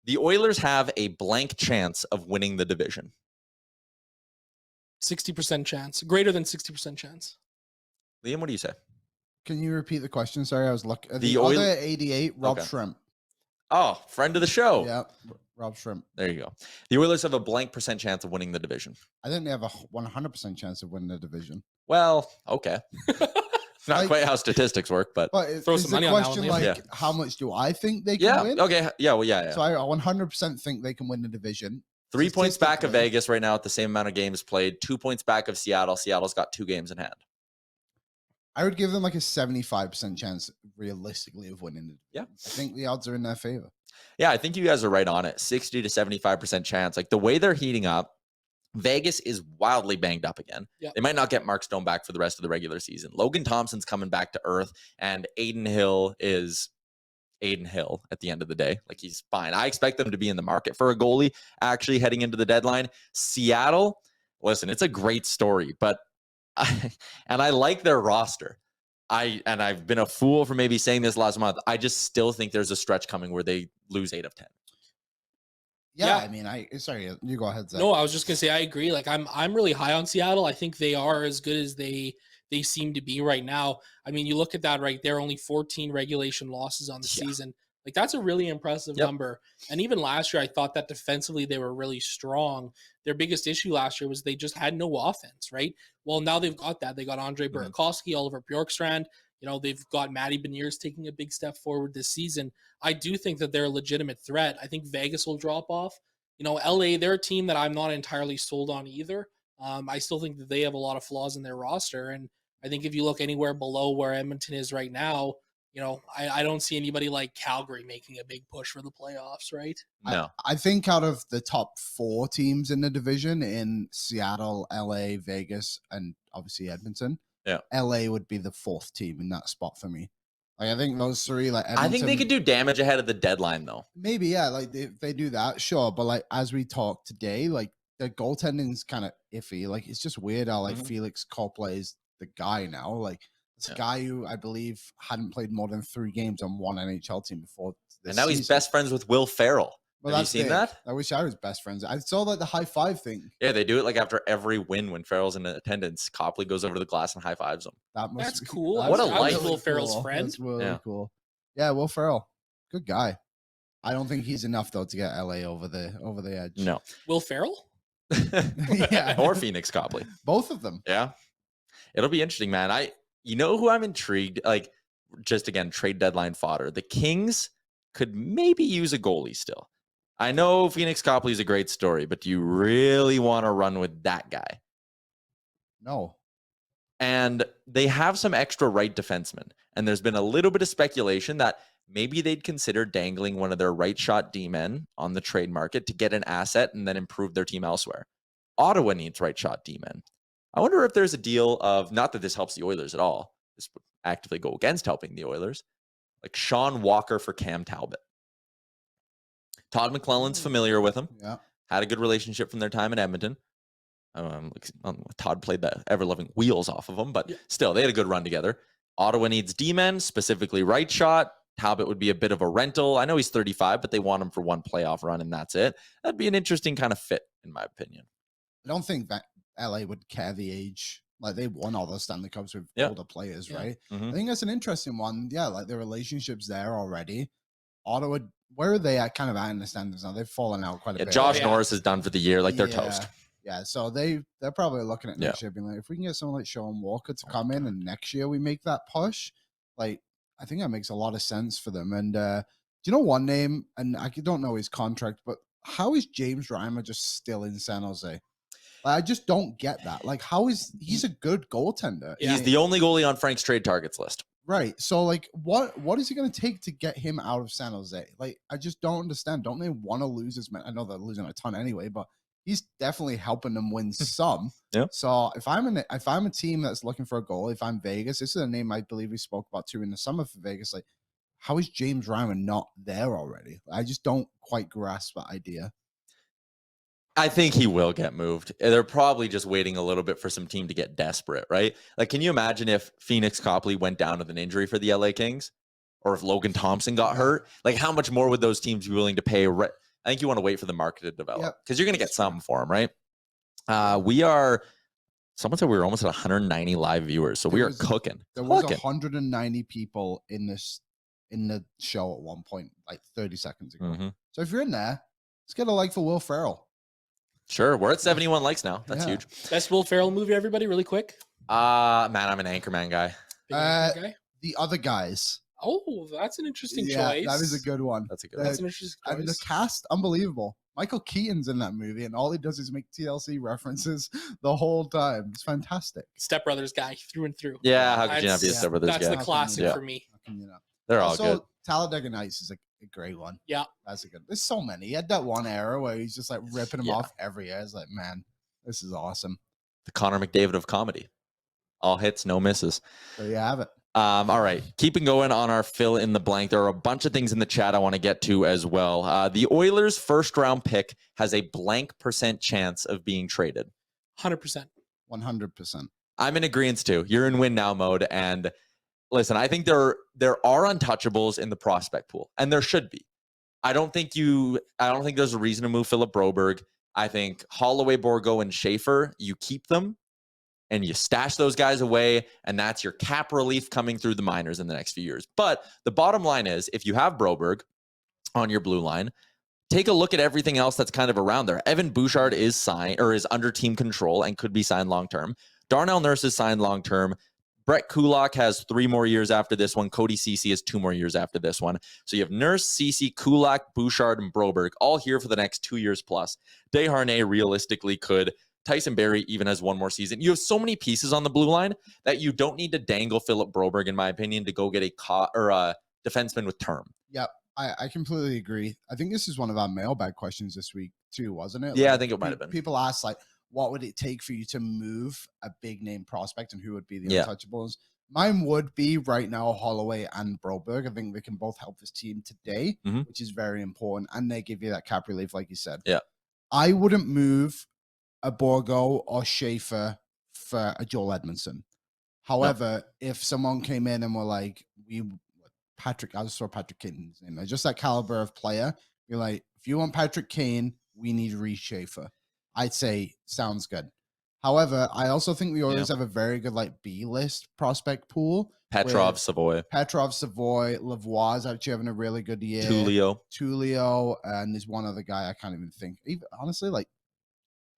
The Oilers have a blank chance of winning the division. 60% chance. Greater than 60% chance. Liam, what do you say? Can you repeat the question? Sorry, I was looking. The other 88, Rob Okay. Shrimp. Oh, friend of the show. Yeah, Rob Shrimp. There you go. The Oilers have a blank percent chance of winning the division. I think they have a 100% chance of winning the division. Well, okay. It's not quite how statistics work, but throw some money on that one, like, how much do I think they can win? Okay. Yeah. Well, yeah. So I 100% think they can win the division. 3 points back of Vegas right now at the same amount of games played. 2 points back of Seattle. Seattle's got 2 games in hand. I would give them like a 75% chance, realistically, of winning it. Yeah. I think the odds are in their favor. Yeah, I think you guys are right on it. 60 to 75% chance. Like the way they're heating up, Vegas is wildly banged up again. Yep. They might not get Mark Stone back for the rest of the regular season. Logan Thompson's coming back to earth, and Aiden Hill is Aiden Hill at the end of the day. Like he's fine. I expect them to be in the market for a goalie actually heading into the deadline. Seattle, listen, it's a great story, but I like their roster. I've been a fool for maybe saying this last month. I just still think there's a stretch coming where they lose 8 of 10. Yeah. I mean, sorry, you go ahead, Zach. No, I was just gonna say I agree. Like I'm really high on Seattle. I think they are as good as they seem to be right now. I mean, you look at that right there, only 14 regulation losses on the season. Like that's a really impressive number. And even last year, I thought that defensively they were really strong. Their biggest issue last year was they just had no offense, right? Well, now they've got that. They got Andre Burakovsky, Oliver Bjorkstrand. You know, they've got Matty Beniers taking a big step forward this season. I do think that they're a legitimate threat. I think Vegas will drop off. You know, LA, they're a team that I'm not entirely sold on either. I still think that they have a lot of flaws in their roster. And I think if you look anywhere below where Edmonton is right now, you know, I don't see anybody like Calgary making a big push for the playoffs, right? No. I think out of the top 4 teams in the division in Seattle, LA, Vegas, and obviously Edmonton, LA would be the 4th team in that spot for me. Like I think those 3, like Edmonton, I think they could do damage ahead of the deadline, though. Maybe, yeah. Like if they do that, sure. But like as we talk today, like the goaltending's kind of iffy. Like it's just weird how like Felix Copley is the guy now. Like it's a guy who I believe hadn't played more than 3 games on one NHL team before. And now he's best friends with Will Ferrell. Well, have you seen that? I wish I was best friends. I saw like the high five thing. Yeah, they do it like after every win when Ferrell's in attendance. Copley goes over to the glass and high fives him. That's cool. What a life. Will Ferrell's friend. That's really cool. Yeah, Will Ferrell, good guy. I don't think he's enough though to get LA over the edge. No. Will Ferrell? Yeah. Or Phoenix Copley. Both of them. Yeah. It'll be interesting, man. You know who I'm intrigued, like just again, trade deadline fodder. The Kings could maybe use a goalie still. I know Phoenix Copley is a great story, but do you really want to run with that guy? No. And they have some extra right defensemen. And there's been a little bit of speculation that maybe they'd consider dangling one of their right shot D-men on the trade market to get an asset and then improve their team elsewhere. Ottawa needs right shot D-men. I wonder if there's a deal of, not that this helps the Oilers at all, this would actively go against helping the Oilers, like Sean Walker for Cam Talbot. Todd McClellan's familiar with him. Yeah. Had a good relationship from their time in Edmonton. Todd played the ever-loving wheels off of him, but still, they had a good run together. Ottawa needs D-men, specifically right shot. Talbot would be a bit of a rental. I know he's 35, but they want him for one playoff run, and that's it. That'd be an interesting kind of fit, in my opinion. I don't think that LA would care the age. Like, they won all those Stanley Cups with older players, right? Mm-hmm. I think that's an interesting one. Yeah, like the relationships there already. Ottawa, where are they at kind of at in the standings now? They've fallen out quite a bit. Josh Norris is done for the year. Like, they're toast. Yeah, so they're probably looking at next year being like, if we can get someone like Sean Walker to come in and next year we make that push, like, I think that makes a lot of sense for them. And do you know one name, and I don't know his contract, but how is James Reimer just still in San Jose? Like, I just don't get that. Like, he's a good goaltender. Yeah. He's the only goalie on Frank's trade targets list. Right. So, like, what is it going to take to get him out of San Jose? Like, I just don't understand. Don't they want to lose as many? I know they're losing a ton anyway, but he's definitely helping them win some. Yeah. So if I'm a team that's looking for a goal, if I'm Vegas, this is a name I believe we spoke about too in the summer for Vegas. Like, how is James Reimer not there already? I just don't quite grasp that idea. I think he will get moved. They're probably just waiting a little bit for some team to get desperate, right? Like, can you imagine if Phoenix Copley went down with an injury for the LA Kings, or if Logan Thompson got hurt? Like, how much more would those teams be willing to pay? I think you want to wait for the market to develop because Yep, you're going to get that's some for him, right? We are. Someone said we were almost at 190 live viewers, so we are cooking. There was 190 people in the show at one point, like 30 seconds ago. So if you're in there, let's get a like for Will Ferrell. Sure, we're at 71 likes now. That's huge. Best Will Ferrell movie, everybody, really quick. Man, I'm an Anchorman guy. The Other Guys. Oh, that's an interesting choice. That is a good one. That's a good one. That's an interesting choice. And the cast, unbelievable. Michael Keaton's in that movie, and all he does is make TLC references the whole time. It's fantastic. Step Brothers guy through and through. Yeah, how could you not be a Step Brothers guy? That's the classic for me. They're all good. Talladega Nights is a great one. Yeah. That's a good. There's so many. He had that one era where he's just like ripping them off every year. It's like, man, this is awesome. The Connor McDavid of comedy. All hits, no misses. There you have it. All right. Keeping going on our fill in the blank. There are a bunch of things in the chat I want to get to as well. The Oilers' first round pick has a blank % chance of being traded. 100%. 100%. I'm in agreement too. You're in win now mode. And listen, I think there are untouchables in the prospect pool, and there should be. I don't think there's a reason to move Philip Broberg. I think Holloway, Borgo, and Schaefer, you keep them and you stash those guys away, and that's your cap relief coming through the minors in the next few years. But the bottom line is, if you have Broberg on your blue line, take a look at everything else that's kind of around there. Evan Bouchard is signed or is under team control and could be signed long-term. Darnell Nurse is signed long-term. Brett Kulak has 3 more years after this one. Cody Ceci has 2 more years after this one. So you have Nurse, Ceci, Kulak, Bouchard, and Broberg all here for the next 2 years plus. Desharnais realistically could. Tyson Barrie even has 1 more season. You have so many pieces on the blue line that you don't need to dangle Philip Broberg, in my opinion, to go get a defenseman with term. Yep, I completely agree. I think this is one of our mailbag questions this week too, wasn't it? Yeah, like, I think it might have been. People asked, like, what would it take for you to move a big name prospect, and who would be the untouchables? Mine would be right now Holloway and Broberg. I think they can both help this team today, which is very important, and they give you that cap relief, like you said. Yeah, I wouldn't move a Borgo or Schaefer for a Joel Edmondson. However, if someone came in and were like, I'll just throw Patrick Kane's name, just that caliber of player, you're like, if you want Patrick Kane, we need Reece Schaefer. I'd say sounds good. However, I also think the Oilers have a very good B list prospect pool. Petrov, Savoy, Lavoie is actually having a really good year. Tullio, and there's one other guy I can't even think. Honestly,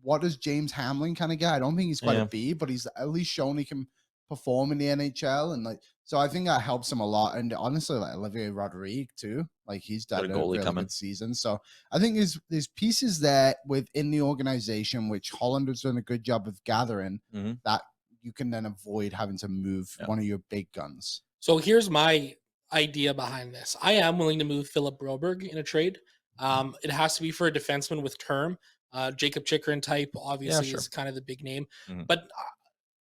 what does James Hamlin kind of get? I don't think he's quite a B, but he's at least shown he can perform in the NHL, and so I think that helps him a lot. And honestly, Olivier Rodrigue too, he's done a really good season. So I think there's pieces there within the organization which Holland has done a good job of gathering that you can then avoid having to move one of your big guns. So here's my idea behind this. I am willing to move Philip Broberg in a trade. It has to be for a defenseman with term. Jacob Chikrin type obviously is kind of the big name, but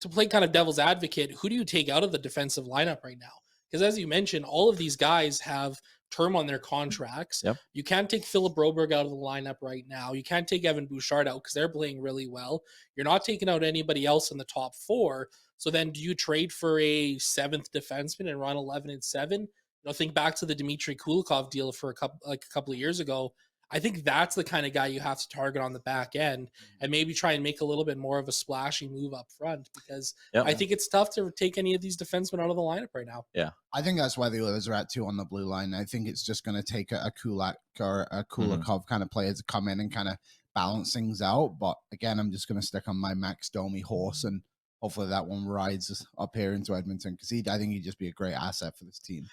to play kind of devil's advocate, who do you take out of the defensive lineup right now? Because as you mentioned, all of these guys have term on their contracts. Yep. You can't take Philip Broberg out of the lineup right now. You can't take Evan Bouchard out because they're playing really well. You're not taking out anybody else in the top 4. So then do you trade for a 7th defenseman and run 11-7? Think back to the Dmitry Kulikov deal for a couple of years ago. I think that's the kind of guy you have to target on the back end and maybe try and make a little bit more of a splashy move up front, because I think it's tough to take any of these defensemen out of the lineup right now. Yeah. I think that's why the Oilers are at 2 on the blue line. I think it's just going to take a Kulak or a Kulikov kind of player to come in and kind of balance things out. But again, I'm just going to stick on my Max Domi horse, and hopefully that one rides up here into Edmonton, because I think he'd just be a great asset for this team.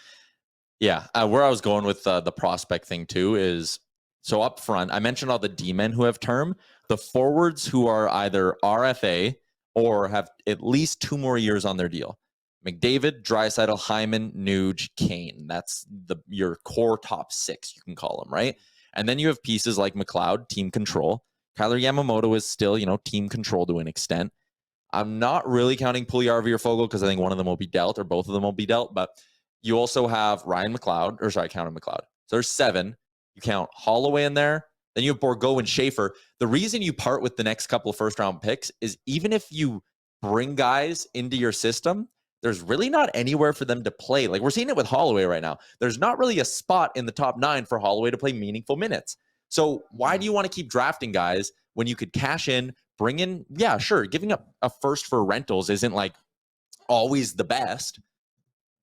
Yeah. Where I was going with the prospect thing too is, so up front, I mentioned all the D-men who have term. The forwards who are either RFA or have at least 2 more years on their deal. McDavid, Draisaitl, Hyman, Nuge, Kane. That's your core top 6, you can call them, right? And then you have pieces like McLeod, team control. Kyler Yamamoto is still, team control to an extent. I'm not really counting Puljujarvi or Fogle because I think one of them will be dealt or both of them will be dealt. But you also have Ryan McLeod, counting McLeod. So there's 7. You count Holloway in there. Then you have Borgo and Schaefer. The reason you part with the next couple of first-round picks is even if you bring guys into your system, there's really not anywhere for them to play. We're seeing it with Holloway right now. There's not really a spot in the top 9 for Holloway to play meaningful minutes. So why do you want to keep drafting guys when you could cash in, bring in, yeah, sure, giving up a first for rentals isn't like always the best.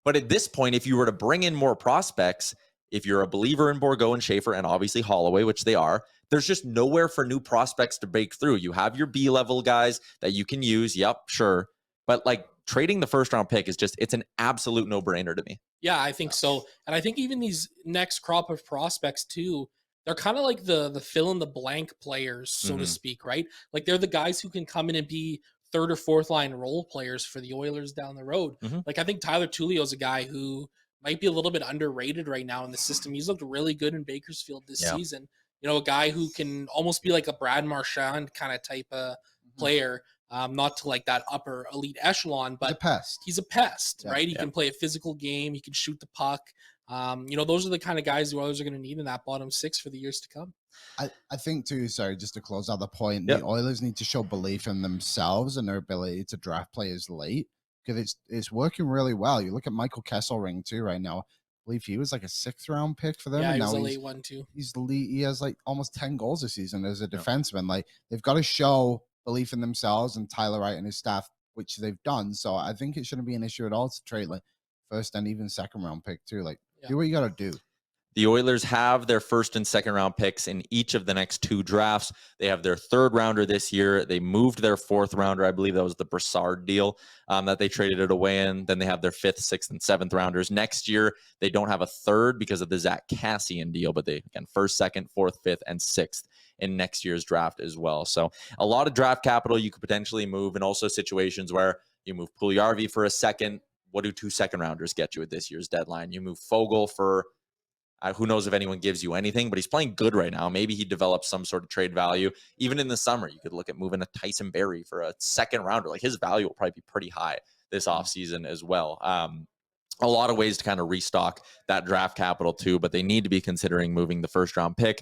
But at this point, if you were to bring in more prospects, if you're a believer in Borgo and Schaefer and obviously Holloway, which they are, there's just nowhere for new prospects to break through. You have your B level guys that you can use. Yep, sure. But like trading the first round pick is just, it's an absolute no brainer to me. Yeah, I think so. And I think even these next crop of prospects too, they're kind of like the fill in the blank players, so to speak, right? Like they're the guys who can come in and be third or fourth line role players for the Oilers down the road. Like I think Tyler Tullio is a guy who might be a little bit underrated right now in the system. He's looked really good in Bakersfield this season. You know, a guy who can almost be like a Brad Marchand kind of type of player. Not to like that upper elite echelon, but he's a pest, right? He can play a physical game. He can shoot the puck. You know, those are the kind of guys the Oilers are going to need in that bottom six for the years to come. I think too, sorry, just to close out the point, the Oilers need to show belief in themselves and their ability to draft players late, because it's working really well. You look at Michael Kesselring too right now. I believe he was like a 6th round pick for them. Yeah, and he was now a late one too. He has like almost 10 goals this season as a defenseman. Like they've got to show belief in themselves and Tyler Wright and his staff, which they've done. So I think it shouldn't be an issue at all to trade like first and even 2nd round pick too. Like do what you got to do. The Oilers have their 1st and 2nd round picks in each of the next 2 drafts. They have their 3rd rounder this year. They moved their 4th rounder. I believe that was the Brassard deal that they traded it away in. Then they have their 5th, 6th, and 7th rounders. Next year, they don't have a 3rd because of the Zach Cassian deal, but they, again, 1st, 2nd, 4th, 5th, and 6th in next year's draft as well. So a lot of draft capital you could potentially move, and also situations where you move Puljujarvi for a 2nd. What do 2 2nd rounders get you at this year's deadline? You move Fogle for who knows if anyone gives you anything, but he's playing good right now. Maybe he develops some sort of trade value. Even in the summer, you could look at moving a Tyson Berry for a 2nd rounder. Like his value will probably be pretty high this offseason as well. A lot of ways to kind of restock that draft capital too, but they need to be considering moving the 1st round pick.